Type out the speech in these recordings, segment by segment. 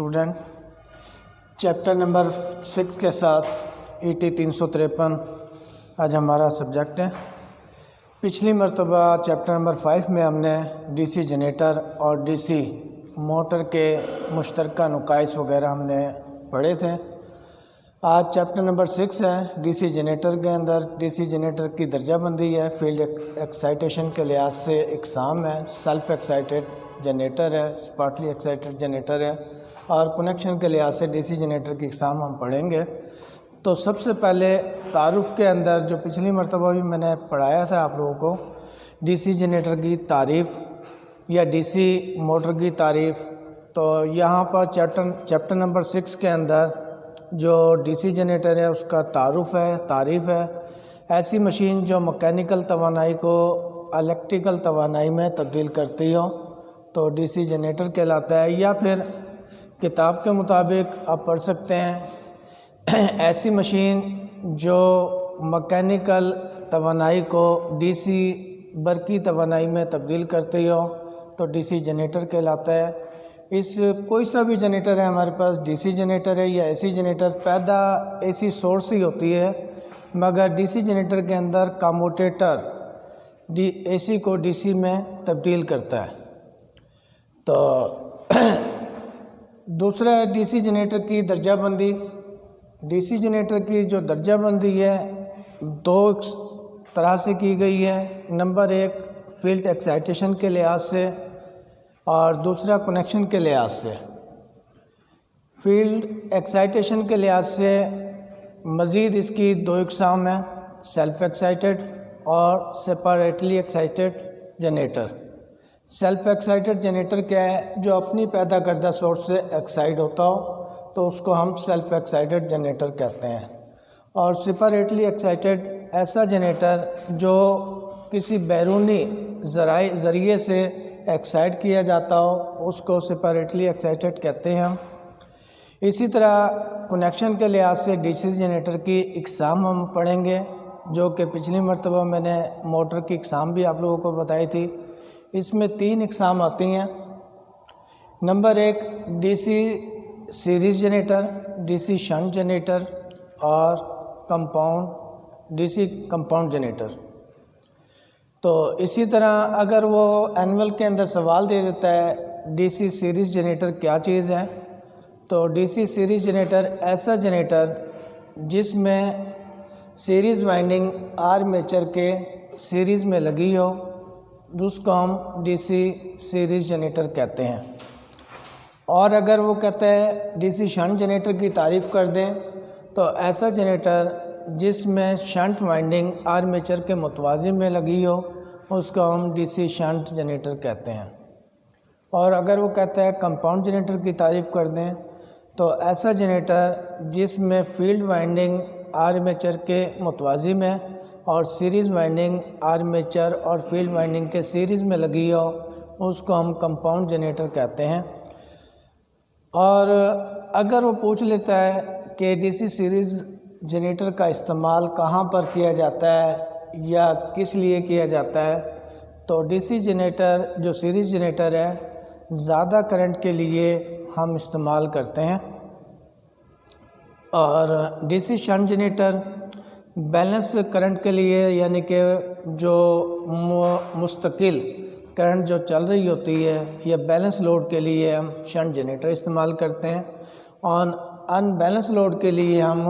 Student chapter number 6 کے ساتھ ET 353 آج ہمارا سبجیکٹ ہے۔ پچھلی مرتبہ چیپٹر نمبر 5 میں ہم نے DC جنریٹر اور DC موٹر کے مشترکہ نقائص وغیرہ ہم نے پڑھے تھے۔ آج چیپٹر نمبر 6 ہے۔ DC جنریٹر کے اندر DC جنریٹر کی درجہ بندی ہے، فیلڈ ایکسائٹیشن کے لحاظ سے اقسام ہے، سیلف ایکسائٹیڈ جنریٹر ہے، اسپاٹلی ایکسائٹیڈ جنریٹر ہے، اور کنیکشن کے لحاظ سے DC جنریٹر کی اقسام ہم پڑھیں گے۔ تو سب سے پہلے تعارف کے اندر جو پچھلی مرتبہ بھی میں نے پڑھایا تھا آپ لوگوں کو، DC جنریٹر کی تعریف یا DC موٹر کی تعریف، تو یہاں پر چیپٹر نمبر 6 کے اندر جو DC جنریٹر ہے اس کا تعریف ہے ایسی مشین جو مکینیکل توانائی کو الیکٹریکل توانائی میں تبدیل کرتی ہو تو DC جنریٹر کہلاتا ہے، یا پھر کتاب کے مطابق آپ پڑھ سکتے ہیں ایسی مشین جو مکینیکل توانائی کو DC برقی توانائی میں تبدیل کرتی ہو تو DC جنریٹر کہلاتا ہے۔ کوئی سا بھی جنریٹر ہے ہمارے پاس، DC جنریٹر ہے یا AC جنریٹر، پیدا AC سورس ہی ہوتی ہے، مگر DC جنریٹر کے اندر کاموٹیٹر AC کو DC میں تبدیل کرتا ہے۔ تو دوسرا ہے DC جنریٹر کی درجہ بندی۔ DC جنریٹر کی جو درجہ بندی ہے دو طرح سے کی گئی ہے۔ نمبر 1 فیلڈ ایکسائٹیشن کے لحاظ سے اور دوسرا کنیکشن کے لحاظ سے۔ فیلڈ ایکسائٹیشن کے لحاظ سے مزید اس کی دو اقسام ہیں، سیلف ایکسائٹیڈ اور separately excited generator. Self excited generator کیا ہے؟ جو اپنی پیدا کردہ سورس سے ایکسائٹ ہوتا ہو تو اس کو ہم سیلف ایکسائٹیڈ جنریٹر کہتے ہیں، اور سیپریٹلی ایکسائٹیڈ ایسا جنریٹر جو کسی بیرونی ذریعے سے ایکسائٹ کیا جاتا ہو اس کو سیپریٹلی ایکسائٹیڈ کہتے ہیں ہم۔ اسی طرح کنیکشن کے لحاظ سے DC جنریٹر کی اقسام ہم پڑھیں گے، جو کہ پچھلی مرتبہ میں نے موٹر کی اقسام بھی آپ لوگوں کو بتائی تھی۔ اس میں 3 اقسام آتی ہیں۔ Number 1 DC series generator, DC shunt generator اور DC کمپاؤنڈ جنریٹر۔ تو اسی طرح اگر وہ اینول کے اندر سوال دے دیتا ہے DC سیریز جنریٹر کیا چیز ہے، تو DC سیریز جنریٹر ایسا جنریٹر جس میں سیریز وائنڈنگ آرمیچر کے سیریز میں لگی ہو، جس کو ہم DC سیریز جنریٹر کہتے ہیں۔ اور اگر وہ کہتا ہے DC شنٹ جنریٹر کی تعریف کر دیں تو ایسا جنریٹر جس میں شنٹ وائنڈنگ آرمیچر کے متوازی میں لگی ہو اس کو ہم DC شنٹ جنریٹر کہتے ہیں۔ اور اگر وہ کہتا ہے کمپاؤنڈ جنریٹر کی تعریف کر دیں تو ایسا جنریٹر جس میں فیلڈ وائنڈنگ آرمیچر کے متوازی میں اور سیریز وائنڈنگ آرمیچر اور فیلڈ وائنڈنگ کے سیریز میں لگی ہو اس کو ہم کمپاؤنڈ جنریٹر کہتے ہیں۔ اور اگر وہ پوچھ لیتا ہے کہ DC سیریز جنریٹر کا استعمال کہاں پر کیا جاتا ہے یا کس لیے کیا جاتا ہے، تو DC جنریٹر جو سیریز جنریٹر ہے زیادہ کرنٹ کے لیے ہم استعمال کرتے ہیں، اور DC shunt generator balance current کے لیے، یعنی کہ جو مستقل کرنٹ جو چل رہی ہوتی ہے یا بیلنس لوڈ کے لیے ہم شنٹ جنریٹر استعمال کرتے ہیں، اور ان بیلنس لوڈ کے لیے ہم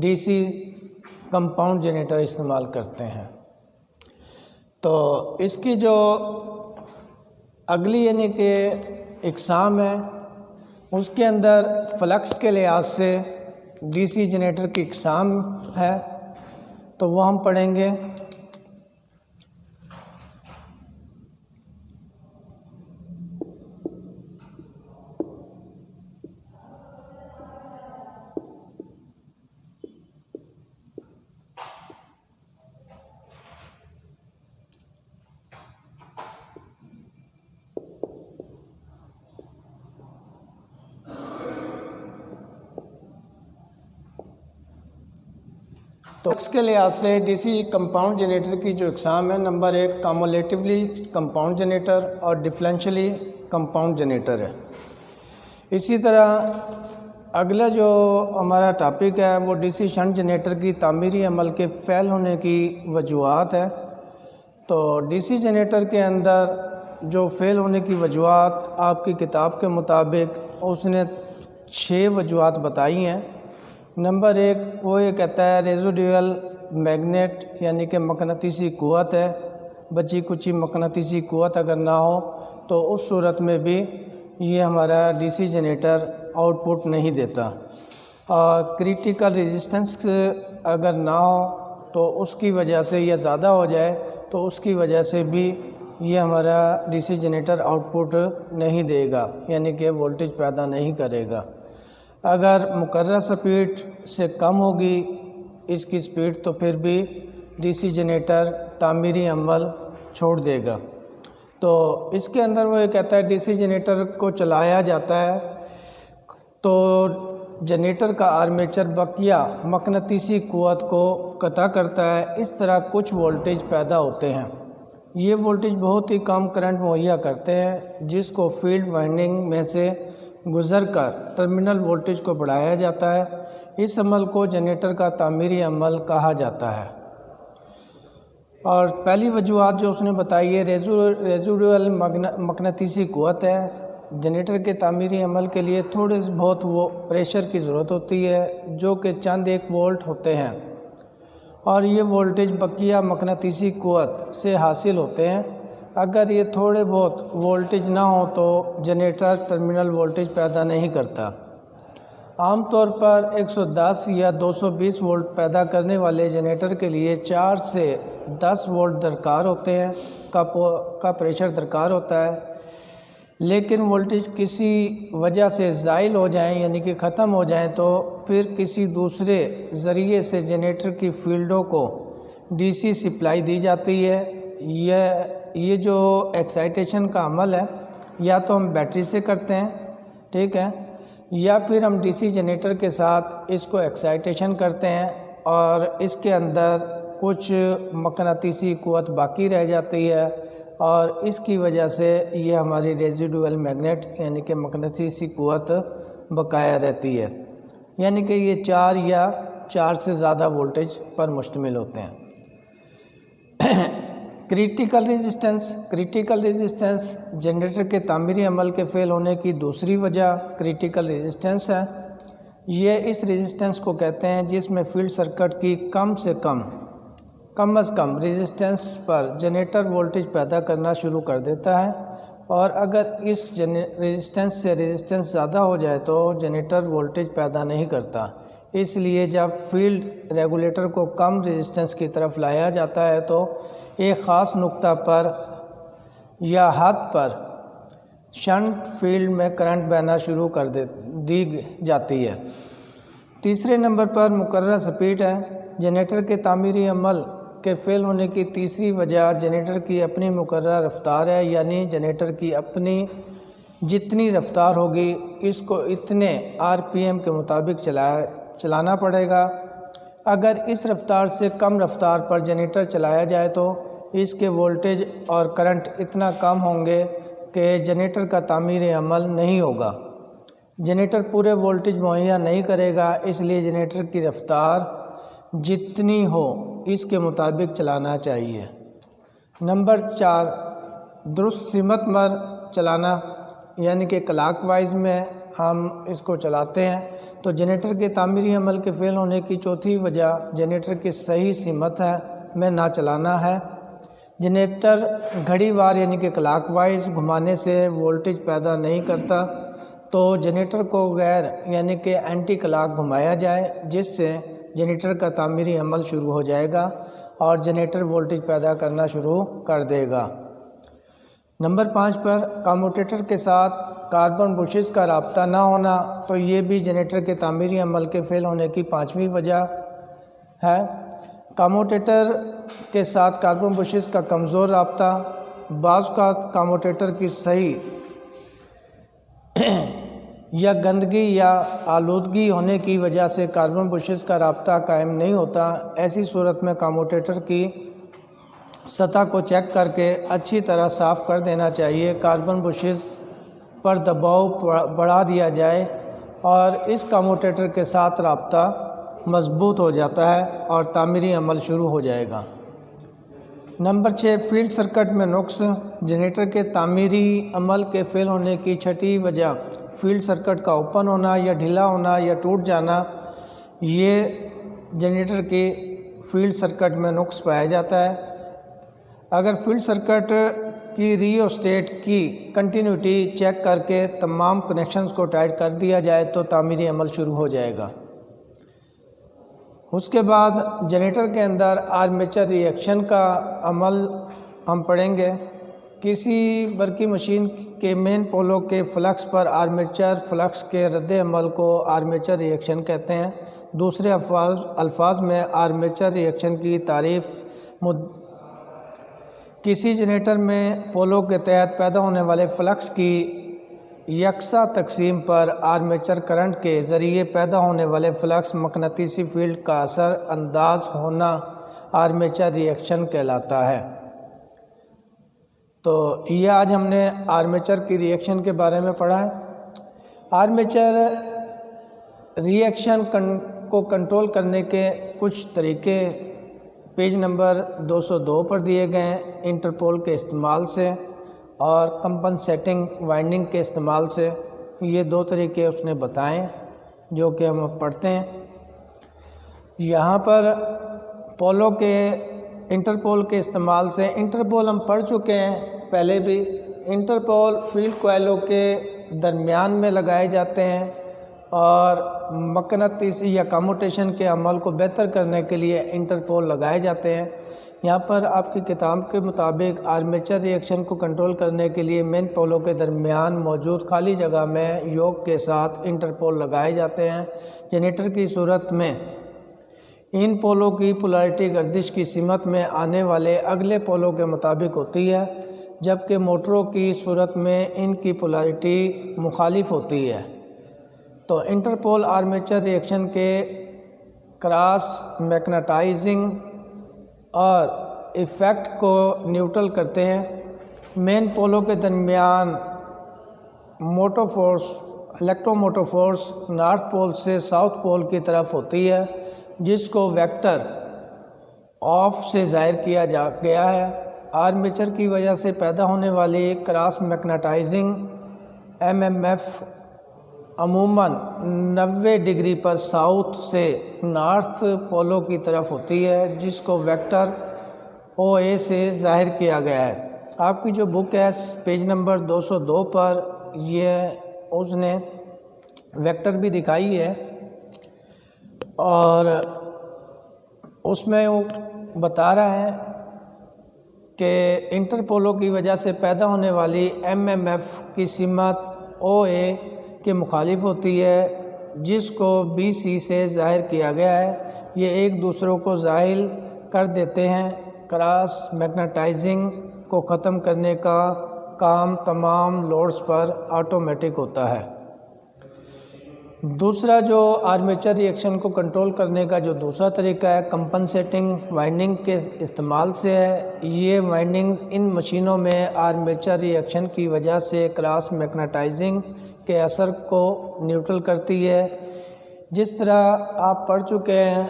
DC کمپاؤنڈ جنریٹر استعمال کرتے ہیں۔ تو اس کی جو اگلی یعنی کہ اقسام ہے اس کے اندر فلکس کے لحاظ سے DC جنریٹر کی اقسام ہے، تو وہ ہم پڑھیں گے۔ تو اس کے لحاظ سے DC کمپاؤنڈ جنریٹر کی جو اقسام ہے، نمبر 1 کامولیٹیولی کمپاؤنڈ جنریٹر اور ڈفرینشلی کمپاؤنڈ جنریٹر ہے۔ اسی طرح اگلا جو ہمارا ٹاپک ہے وہ ڈی سی شنٹ جنریٹر کی تعمیری عمل کے فیل ہونے کی وجوہات ہے۔ تو ڈی سی جنریٹر کے اندر جو فیل ہونے کی وجوہات آپ کی کتاب کے مطابق اس نے 6 وجوہات بتائی ہیں۔ نمبر 1 وہ یہ کہتا ہے ریزوڈیول میگنیٹ یعنی کہ مقناطیسی قوت ہے۔ بچی کچی مقناطیسی قوت اگر نہ ہو تو اس صورت میں بھی یہ ہمارا D C generator output نہیں دیتا، اور کریٹیکل ریزسٹنس اگر نہ ہو تو اس کی وجہ سے یا زیادہ ہو جائے تو اس کی وجہ سے بھی یہ ہمارا D C generator output نہیں دے گا، یعنی کہ وولٹیج پیدا نہیں کرے گا۔ اگر مقررہ سپیڈ سے کم ہوگی اس کی سپیڈ تو پھر بھی ڈی سی جنریٹر تعمیری عمل چھوڑ دے گا۔ تو اس کے اندر وہ یہ کہتا ہے ڈی سی جنریٹر کو چلایا جاتا ہے تو جنریٹر کا آرمیچر بقیہ مقناطیسی قوت کو قطع کرتا ہے، اس طرح کچھ وولٹیج پیدا ہوتے ہیں۔ یہ وولٹیج بہت ہی کم کرنٹ مہیا کرتے ہیں جس کو فیلڈ وائنڈنگ میں سے گزر کر ٹرمینل وولٹیج کو بڑھایا جاتا ہے۔ اس عمل کو جنریٹر کا تعمیری عمل کہا جاتا ہے۔ اور پہلی وجوہات جو اس نے بتائی ہے ریزوڈیول مقناطیسی قوت ہے۔ جنریٹر کے تعمیری عمل کے لیے تھوڑے بہت وہ پریشر کی ضرورت ہوتی ہے جو کہ چند 1 وولٹ ہوتے ہیں، اور یہ وولٹیج بقیہ مقناطیسی قوت سے حاصل ہوتے ہیں۔ اگر یہ تھوڑے بہت وولٹیج نہ ہو تو جنریٹر ٹرمینل وولٹیج پیدا نہیں کرتا۔ عام طور پر 110 یا 220 وولٹ پیدا کرنے والے جنریٹر کے لیے 4 سے 10 وولٹ درکار ہوتے ہیں کا پریشر درکار ہوتا ہے، لیکن وولٹیج کسی وجہ سے زائل ہو جائیں یعنی کہ ختم ہو جائیں تو پھر کسی دوسرے ذریعے سے جنریٹر کی فیلڈوں کو ڈی سی سپلائی دی جاتی ہے۔ یہ جو ایکسائٹیشن کا عمل ہے یا تو ہم بیٹری سے کرتے ہیں، ٹھیک ہے، یا پھر ہم ڈی سی جنریٹر کے ساتھ اس کو ایکسائٹیشن کرتے ہیں اور اس کے اندر کچھ مقناطیسی قوت باقی رہ جاتی ہے، اور اس کی وجہ سے یہ ہماری ریزیڈول میگنیٹ یعنی کہ مقناطیسی قوت بقایا رہتی ہے، یعنی کہ یہ 4 یا 4 سے زیادہ وولٹیج پر مشتمل ہوتے ہیں۔ کریٹیکل ریزسٹنس جنریٹر کے تعمیری عمل کے فیل ہونے کی دوسری وجہ کریٹیکل ریزسٹنس ہے۔ یہ اس ریزسٹنس کو کہتے ہیں جس میں فیلڈ سرکٹ کی کم از کم ریزسٹنس پر جنریٹر وولٹیج پیدا کرنا شروع کر دیتا ہے، اور اگر اس ریزسٹنس سے ریزسٹنس زیادہ ہو جائے تو جنریٹر وولٹیج پیدا نہیں کرتا۔ اس لیے جب فیلڈ ریگولیٹر کو کم ریزسٹنس کی طرف لایا جاتا ہے تو ایک خاص نقطہ پر یا حد پر شنٹ فیلڈ میں کرنٹ بہنا شروع کر دی جاتی ہے۔ تیسرے نمبر پر مقررہ سپیڈ ہے۔ جنریٹر کے تعمیری عمل کے فیل ہونے کی تیسری وجہ جنریٹر کی اپنی مقررہ رفتار ہے، یعنی جنریٹر کی اپنی جتنی رفتار ہوگی اس کو اتنے RPM کے مطابق چلانا پڑے گا۔ اگر اس رفتار سے کم رفتار پر جنریٹر چلایا جائے تو اس کے وولٹیج اور کرنٹ اتنا کم ہوں گے کہ جنریٹر کا تعمیری عمل نہیں ہوگا۔ جنریٹر پورے وولٹیج مہیا نہیں کرے گا، اس لیے جنریٹر کی رفتار جتنی ہو اس کے مطابق چلانا چاہیے۔ نمبر 4 درست سمت پر چلانا، یعنی کہ کلاک وائز میں ہم اس کو چلاتے ہیں۔ تو جنریٹر کے تعمیری عمل کے فیل ہونے کی چوتھی وجہ جنریٹر کی صحیح سمت میں نہ چلانا ہے۔ جنریٹر گھڑی وار یعنی کہ کلاک وائز گھمانے سے وولٹیج پیدا نہیں کرتا، تو جنریٹر کو غیر یعنی کہ اینٹی کلاک گھمایا جائے، جس سے جنریٹر کا تعمیری عمل شروع ہو جائے گا اور جنریٹر وولٹیج پیدا کرنا شروع کر دے گا۔ نمبر 5 پر کاموٹیٹر کے ساتھ کاربن بشز کا رابطہ نہ ہونا، تو یہ بھی جنریٹر کے تعمیری عمل کے فیل ہونے کی 5ویں وجہ ہے۔ کاموٹیٹر کے ساتھ کاربن بشز کا کمزور رابطہ، بعض اوقات کاموٹیٹر کی صحیح یا گندگی یا آلودگی ہونے کی وجہ سے کاربن بشز کا رابطہ قائم نہیں ہوتا۔ ایسی صورت میں کاموٹیٹر کی سطح کو چیک کر کے اچھی طرح صاف کر دینا چاہیے۔ کاربن بشز پر دباؤ بڑھا دیا جائے اور اس کاموٹیٹر کے ساتھ رابطہ مضبوط ہو جاتا ہے اور تعمیری عمل شروع ہو جائے گا۔ نمبر 6، فیلڈ سرکٹ میں نقص۔ جنریٹر کے تعمیری عمل کے فیل ہونے کی چھٹی وجہ فیلڈ سرکٹ کا اوپن ہونا یا ڈھیلا ہونا یا ٹوٹ جانا۔ یہ جنریٹر کے فیلڈ سرکٹ میں نقص پایا جاتا ہے۔ اگر فیلڈ سرکٹ کی ریوسٹیٹ کی کنٹینیوٹی چیک کر کے تمام کنیکشنز کو ٹائٹ کر دیا جائے تو تعمیری عمل شروع ہو جائے گا۔ اس کے بعد جنریٹر کے اندر آرمیچر ری ایکشن کا عمل ہم پڑھیں گے۔ کسی برقی مشین کے مین پولوں کے فلکس پر آرمیچر فلکس کے رد عمل کو آرمیچر ری ایکشن کہتے ہیں۔ دوسرے الفاظ میں آرمیچر ری ایکشن کی تعریف کسی جنریٹر میں پولوں کے تحت پیدا ہونے والے فلکس کی یکساں تقسیم پر آرمیچر کرنٹ کے ذریعے پیدا ہونے والے فلکس مقناطیسی فیلڈ کا اثر انداز ہونا آرمیچر ری ایکشن کہلاتا ہے۔ تو یہ آج ہم نے آرمیچر کی ری ایکشن کے بارے میں پڑھا ہے۔ آرمیچر ری ایکشن کو کنٹرول کرنے کے کچھ طریقے پیج نمبر 202 پر دیے گئے ہیں۔ انٹرپول کے استعمال سے اور کمپنسیٹنگ وائنڈنگ کے استعمال سے، یہ دو طریقے اس نے بتائیں جو کہ ہم پڑھتے ہیں۔ یہاں پر پولوں کے انٹرپول کے استعمال سے، انٹرپول ہم پڑھ چکے ہیں پہلے بھی۔ انٹرپول فیلڈ کوائلوں کے درمیان میں لگائے جاتے ہیں اور مقناطیسی یا کاموٹیشن کے عمل کو بہتر کرنے کے لیے انٹرپول لگائے جاتے ہیں۔ یہاں پر آپ کی کتاب کے مطابق آرمیچر ری ایکشن کو کنٹرول کرنے کے لیے مین پولوں کے درمیان موجود خالی جگہ میں یوک کے ساتھ انٹرپول لگائے جاتے ہیں۔ جنریٹر کی صورت میں ان پولوں کی پولارٹی گردش کی سمت میں آنے والے اگلے پولوں کے مطابق ہوتی ہے، جبکہ موٹروں کی صورت میں ان کی پولارٹی مخالف ہوتی ہے۔ تو انٹرپول آرمیچر ری ایکشن کے کراس میگنیٹائزنگ اور ایفیکٹ کو نیوٹرل کرتے ہیں۔ مین پولوں کے درمیان motive force, electro motive force north pole سے ساؤتھ پول کی طرف ہوتی ہے، جس کو ویکٹر آف سے ظاہر کیا گیا ہے۔ آرمیچر کی وجہ سے پیدا ہونے والی کراس میگنیٹائزنگ MMF عموماً 90 ڈگری پر ساؤتھ سے نارتھ پولوں کی طرف ہوتی ہے، جس کو ویکٹر OA سے ظاہر کیا گیا ہے۔ آپ کی جو بک ہے پیج نمبر 202 پر یہ اس نے ویکٹر بھی دکھائی ہے اور اس میں وہ بتا رہا ہے کہ انٹرپولوں کی وجہ سے پیدا ہونے والی MMF کی سمت OA کے مخالف ہوتی ہے، جس کو BC سے ظاہر کیا گیا ہے۔ یہ ایک دوسروں کو زائل کر دیتے ہیں۔ کراس میگنیٹائزنگ کو ختم کرنے کا کام تمام لوڈز پر آٹومیٹک ہوتا ہے۔ دوسرا جو آرمیچر ری ایکشن کو کنٹرول کرنے کا جو دوسرا طریقہ ہے کمپنسیٹنگ وائنڈنگ کے استعمال سے ہے۔ یہ وائنڈنگ ان مشینوں میں آرمیچر ری ایکشن کی وجہ سے کراس میگنیٹائزنگ کے اثر کو نیوٹرل کرتی ہے۔ جس طرح آپ پڑھ چکے ہیں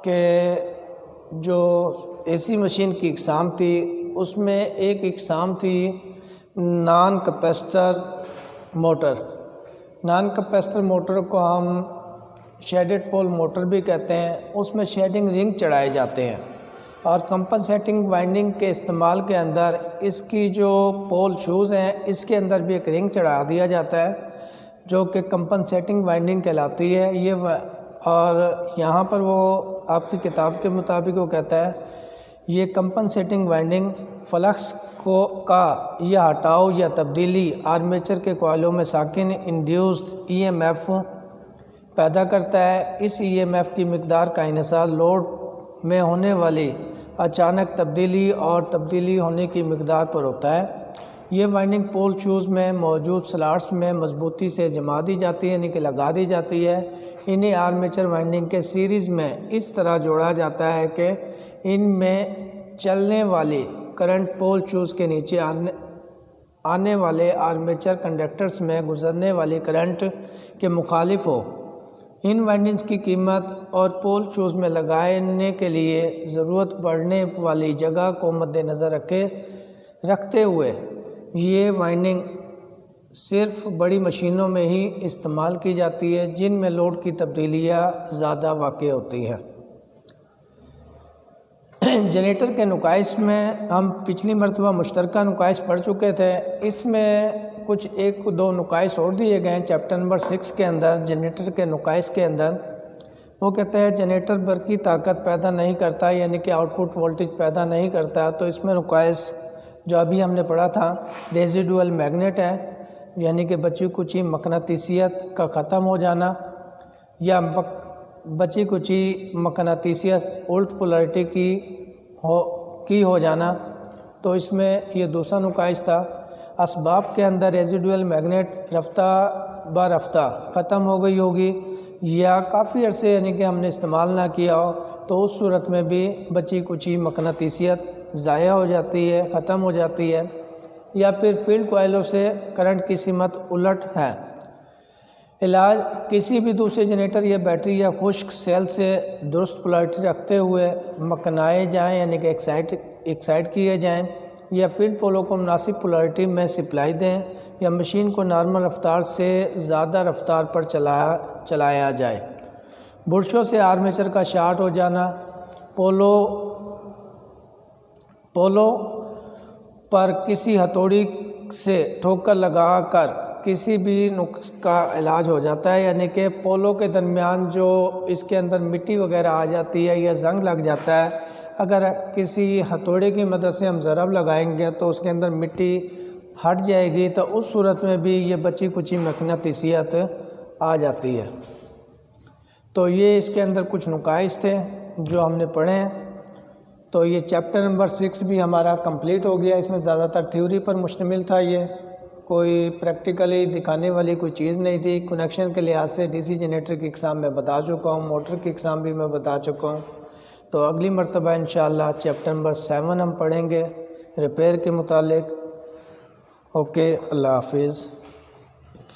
کہ جو AC مشین کی اقسام تھی اس میں ایک اقسام تھی naan capacitor motor. Naan capacitor motor کو ہم شیڈڈ پول موٹر بھی کہتے ہیں۔ اس میں شیڈنگ رنگ چڑھائے جاتے ہیں اور کمپنسیٹنگ وائنڈنگ کے استعمال کے اندر اس کی جو پول شوز ہیں اس کے اندر بھی ایک رنگ چڑھا دیا جاتا ہے جو کہ کمپنسیٹنگ وائنڈنگ کہلاتی ہے۔ یہ اور یہاں پر وہ آپ کی کتاب کے مطابق وہ کہتا ہے یہ کمپنسیٹنگ وائنڈنگ فلکس کا یا ہٹاؤ یا تبدیلی آرمیچر کے کوائلوں میں ساکن انڈیوسڈ EMF پیدا کرتا ہے۔ اس EMF کی مقدار کا انحصار لوڈ میں ہونے والی اچانک تبدیلی اور تبدیلی ہونے کی مقدار پر ہوتا ہے۔ یہ وائنڈنگ پول شوز میں موجود سلاٹس میں مضبوطی سے جما دی جاتی ہے، یعنی کہ لگا دی جاتی ہے۔ انہیں آرمیچر وائنڈنگ کے سیریز میں اس طرح جوڑا جاتا ہے کہ ان میں چلنے والی کرنٹ پول شوز کے نیچے آنے والے آرمیچر کنڈکٹرز میں گزرنے والی کرنٹ کے مخالف ہو۔ ان وائنڈنگز کی قیمت اور پول شوز میں لگانے کے لیے ضرورت پڑنے والی جگہ کو مد نظر رکھتے ہوئے یہ وائنڈنگ صرف بڑی مشینوں میں ہی استعمال کی جاتی ہے جن میں لوڈ کی تبدیلیاں زیادہ واقع ہوتی ہیں۔ جنریٹر کے نقائص میں ہم پچھلی مرتبہ مشترکہ نقائص پڑھ چکے تھے، اس میں کچھ ایک دو نقائص اور دیے گئے ہیں چیپٹر نمبر 6 کے اندر جنریٹر کے نقائص کے اندر۔ وہ کہتے ہیں جنریٹر برقی طاقت پیدا نہیں کرتا، یعنی کہ آؤٹ پٹ وولٹیج پیدا نہیں کرتا، تو اس میں نقائص جو ابھی ہم نے پڑھا تھا ریزیڈول میگنیٹ ہے، یعنی کہ بچی کچی مقناطیسیت کا ختم ہو جانا، یا بچی کچی مقناطیسیت الٹ پولرٹی کی ہو جانا، تو اس میں یہ دوسرا نقائص تھا۔ اسباب کے اندر ریزیڈول میگنیٹ رفتہ بہ رفتہ ختم ہو گئی ہوگی یا کافی عرصے یعنی کہ ہم نے استعمال نہ کیا ہو، تو اس صورت میں بھی بچی کچی مقناطیسیت ضائع ہو جاتی ہے، ختم ہو جاتی ہے، یا پھر فیلڈ کوائلوں سے کرنٹ کی سمت الٹ ہے۔ علاج کسی بھی دوسرے جنریٹر یا بیٹری یا خشک سیل سے درست پولارٹی رکھتے ہوئے مکنائے جائیں، یعنی کہ ایکسائٹ کیے جائیں، یا فیلڈ پولوں کو مناسب پولارٹی میں سپلائی دیں، یا مشین کو نارمل رفتار سے زیادہ رفتار پر چلایا جائے۔ برشوں سے آرمیچر کا شارٹ ہو جانا، پولوں پر کسی ہتھوڑی سے ٹھوکر لگا کر کسی بھی نقص کا علاج ہو جاتا ہے، یعنی کہ پولوں کے درمیان جو اس کے اندر مٹی وغیرہ آ جاتی ہے یا زنگ لگ جاتا ہے، اگر کسی ہتھوڑے کی مدد سے ہم ضرب لگائیں گے تو اس کے اندر مٹی ہٹ جائے گی، تو اس صورت میں بھی یہ بچی کچی مقناطیسیت آ جاتی ہے۔ تو یہ اس کے اندر کچھ نقائص تھے جو ہم نے پڑھے ہیں۔ تو یہ چیپٹر نمبر 6 بھی ہمارا کمپلیٹ ہو گیا۔ اس میں زیادہ تر تھیوری پر مشتمل تھا، یہ کوئی پریکٹیکلی دکھانے والی کوئی چیز نہیں تھی۔ کنیکشن کے لحاظ سے ڈی سی جنریٹر کی اقسام میں بتا چکا ہوں، موٹر کی اقسام بھی میں بتا چکا ہوں۔ تو اگلی مرتبہ انشاءاللہ چیپٹر نمبر 7 ہم پڑھیں گے ریپیئر کے متعلق۔ اوکے، اللہ حافظ۔